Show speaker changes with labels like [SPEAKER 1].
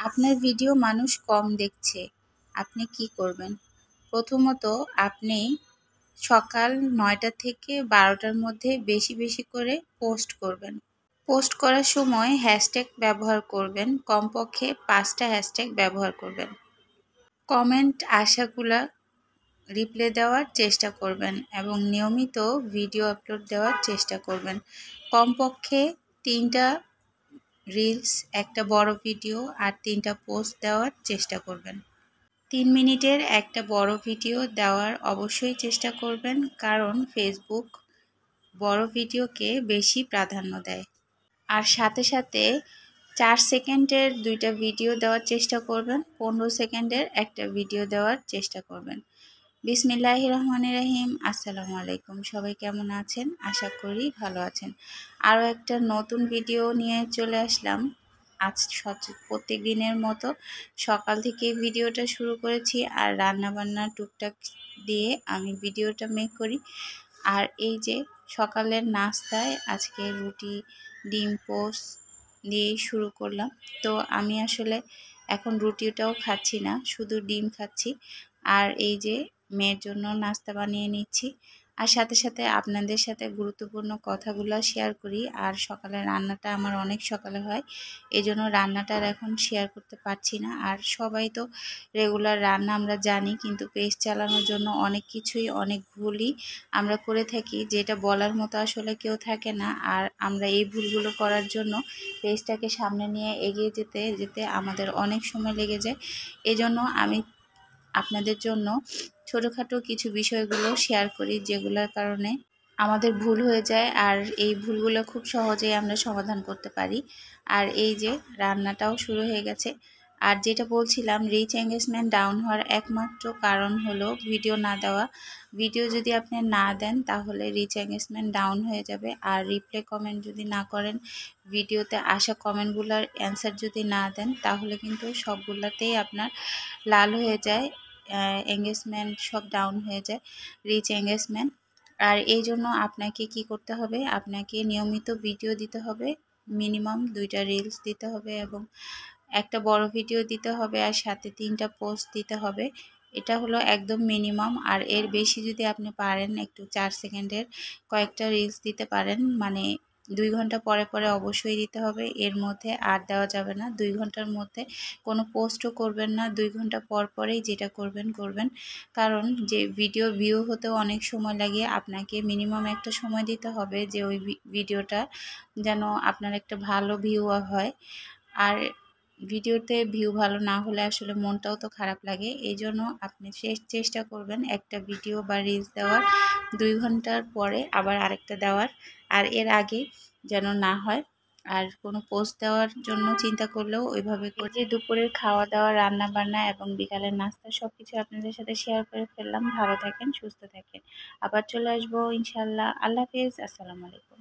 [SPEAKER 1] আপনার ভিডিও মানুষ কম দেখছে, আপনি কি করবেন? প্রথমত আপনি সকাল ৯টা থেকে ১২টার মধ্যে বেশি বেশি করে পোস্ট করবেন। পোস্ট করার সময় হ্যাশট্যাগ ব্যবহার করবেন, কমপক্ষে ৫টা হ্যাশট্যাগ ব্যবহার করবেন। কমেন্ট আসাগুলা রিপ্লাই দেওয়ার চেষ্টা করবেন এবং নিয়মিত ভিডিও আপলোড দেওয়ার চেষ্টা করবেন। কমপক্ষে ৩টা রিলস, একটা বড় ভিডিও আর ৩টা পোস্ট দেওয়ার চেষ্টা করবেন। ৩ মিনিটের একটা বড় ভিডিও দেওয়ার অবশ্যই চেষ্টা করবেন, কারণ ফেসবুক বড় ভিডিওকে বেশি প্রাধান্য দেয়। আর সাথে সাথে ৪ সেকেন্ডের ২টা ভিডিও দেওয়ার চেষ্টা করবেন, ১৫ সেকেন্ডের একটা ভিডিও দেওয়ার চেষ্টা করবেন। বিসমিল্লাহির রহমানির রহিম। আসসালামু আলাইকুম। সবাই কেমন আছেন? আশা করি ভালো আছেন। আরও একটা নতুন ভিডিও নিয়ে চলে আসলাম। আজ প্রত্যেক দিনের মতো সকাল থেকে ভিডিওটা শুরু করেছি, আর রান্নাবান্না টুকটাক দিয়ে আমি ভিডিওটা মেক করি। আর এই যে সকালের নাস্তায় আজকে রুটি, ডিম পোস্ট দিয়েই শুরু করলাম। তো আমি আসলে এখন রুটিটাও খাচ্ছি না, শুধু ডিম খাচ্ছি। আর এই যে মেয়ের জন্য নাস্তা বানিয়ে নিচ্ছি, আর সাথে সাথে আপনাদের সাথে গুরুত্বপূর্ণ কথাগুলো শেয়ার করি। আর সকালে রান্নাটা আমার অনেক সকালে হয়, এই জন্য রান্নাটা এখন শেয়ার করতে পারছি না। আর সবাই তো রেগুলার রান্না আমরা জানি, কিন্তু পেজ চালানোর জন্য অনেক কিছুই, অনেক ভুলই আমরা করে থাকি, যেটা বলার মতো আসলে কেউ থাকে না। আর আমরা এই ভুলগুলো করার জন্য পেজটাকে সামনে নিয়ে এগিয়ে যেতে যেতে আমাদের অনেক সময় লেগে যায়। এজন্য আমি আপনাদের জন্য ছোটোখাটো কিছু বিষয়গুলো শেয়ার করি, যেগুলোর কারণে আমাদের ভুল হয়ে যায়, আর এই ভুলগুলো খুব সহজেই আমরা সমাধান করতে পারি। আর এই যে রান্নাটাও শুরু হয়ে গেছে। আর যেটা বলছিলাম, রিচ এঙ্গেজমেন্ট ডাউন হওয়ার একমাত্র কারণ হলো ভিডিও না দেওয়া। ভিডিও যদি আপনি না দেন তাহলে রিচ এঙ্গেজমেন্ট ডাউন হয়ে যাবে। আর রিপ্লাই কমেন্ট যদি না করেন, ভিডিওতে আসা কমেন্টগুলোর অ্যান্সার যদি না দেন, তাহলে কিন্তু সবগুলোতেই আপনার লাল হয়ে যায়, এঙ্গেজমেন্ট সব ডাউন হয়ে যায়, রিচ এঙ্গেজমেন্ট। আর এই জন্য আপনাকে কি করতে হবে, আপনাকে নিয়মিত ভিডিও দিতে হবে, মিনিমাম 2টা রিলস দিতে হবে এবং একটা বড় ভিডিও দিতে হবে, আর সাথে 3টা পোস্ট দিতে হবে। এটা হলো একদম মিনিমাম। আর এর বেশি যদি আপনি পারেন, একটু 4 সেকেন্ডের কয়েকটা রিলস দিতে পারেন, মানে 2 ঘন্টা পরে পরে অবশ্যই দিতে হবে, এর মধ্যে আর দেওয়া যাবে না। 2 ঘন্টার মধ্যে কোনো পোস্টও করবেন না, 2 ঘন্টা পর পরেই যেটা করবেন করবেন, কারণ যে ভিডিও ভিউ হতেও অনেক সময় লাগে। আপনাকে মিনিমাম একটা সময় দিতে হবে যে ওই ভিডিওটা যেন আপনার একটা ভালো ভিউ হয়। আর ভিডিওতে ভিউ ভালো না হলে আসলে মনটাও তো খারাপ লাগে। এই জন্য আপনি চেষ্টা করবেন একটা ভিডিও বা রিলস দেওয়ার 2 ঘন্টার পরে আবার আরেকটা দেওয়ার, আর এর আগে যেন না হয়। আর কোনো পোস্ট দেওয়ার জন্য চিন্তা করলেও ওইভাবে করে। যে দুপুরের খাওয়া দাওয়া, রান্না বান্না এবং বিকালের নাস্তা সব কিছু আপনাদের সাথে শেয়ার করে ফেললাম। ভালো থাকেন, সুস্থ থাকেন। আবার চলে আসবো ইনশাল্লাহ। আল্লাহ হাফেজ। আসসালামু আলাইকুম।